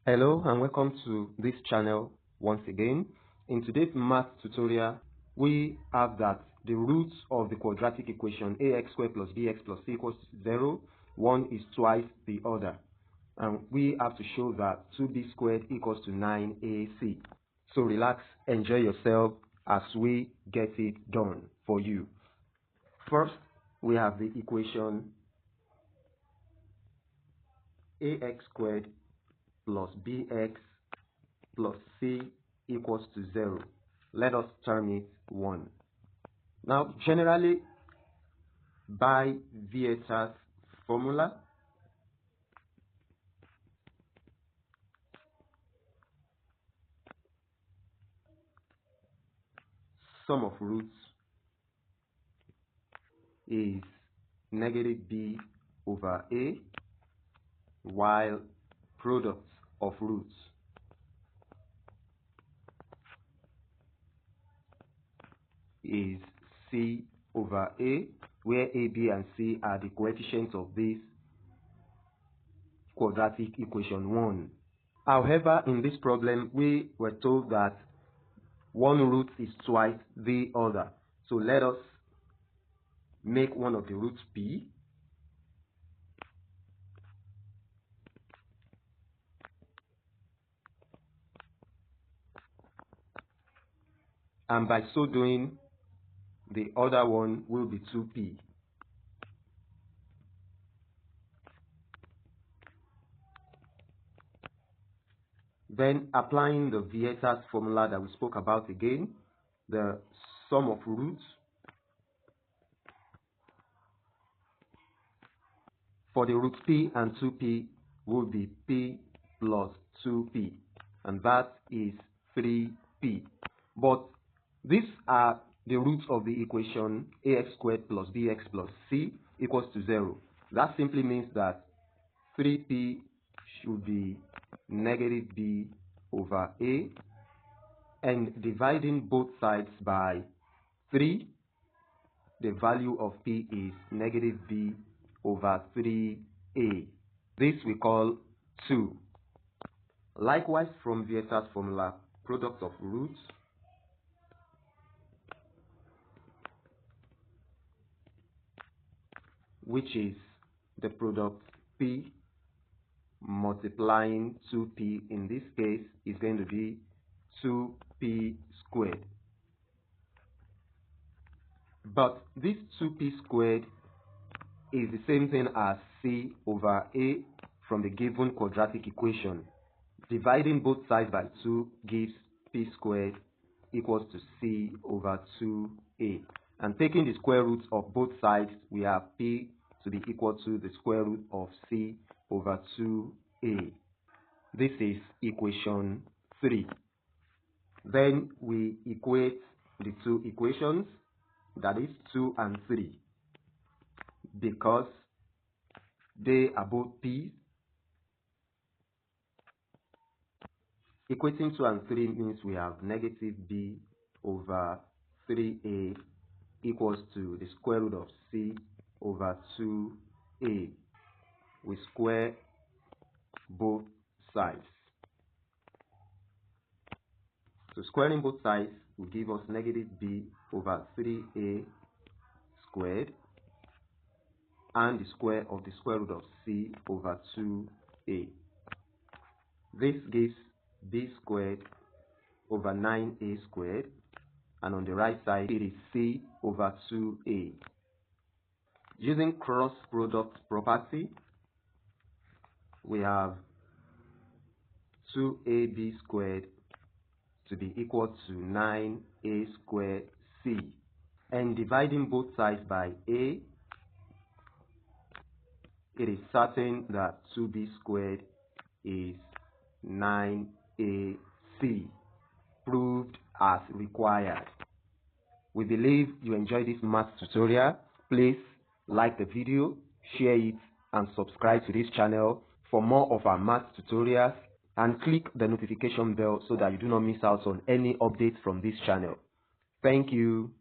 Hello and welcome to this channel once again. In today's math tutorial, we have that the roots of the quadratic equation ax squared plus bx plus c equals 0, one is twice the other. And we have to show that 2b squared equals to 9ac. So relax, enjoy yourself as we get it done for you. First, we have the equation ax squared plus bx plus c equals to 0. Let us term it 1. Now, generally, by Vieta's formula, sum of roots is negative b over a, while product of roots is c over a, where a, b, and c are the coefficients of this quadratic equation 1. However, in this problem, we were told that one root is twice the other. So let us make one of the roots p. And by so doing, the other one will be 2p. Then applying the Vieta's formula that we spoke about again, the sum of roots for the root p and 2p will be p plus 2p, and that is 3p. But these are the roots of the equation ax squared plus bx plus c equals to 0. That simply means that 3p should be negative b over a, and dividing both sides by 3, the value of p is negative b over 3a. This we call 2. Likewise, from Vieta's formula, product of roots which is the product p multiplying 2p, in this case is going to be 2p squared. But this 2p squared is the same thing as c over a from the given quadratic equation. Dividing both sides by 2 gives p squared equals to c over 2a. And taking the square root of both sides, we have p to be equal to the square root of c over 2a. This is equation 3. Then we equate the two equations, that is 2 and 3, because they are both p's. Equating 2 and 3 means we have negative b over 3a equals to the square root of c over 2a. We square both sides. So squaring both sides will give us negative b over 3a squared and the square of the square root of c over 2a. This gives b squared over 9a squared, and on the right side it is c over 2a. Using cross product property, we have 2ab squared to be equal to 9a squared c, and dividing both sides by a, it is certain that 2b squared is 9ac, proved as required. We believe you enjoyed this math tutorial. Please like the video, share it, and subscribe to this channel for more of our math tutorials, and click the notification bell so that you do not miss out on any updates from this channel. Thank you.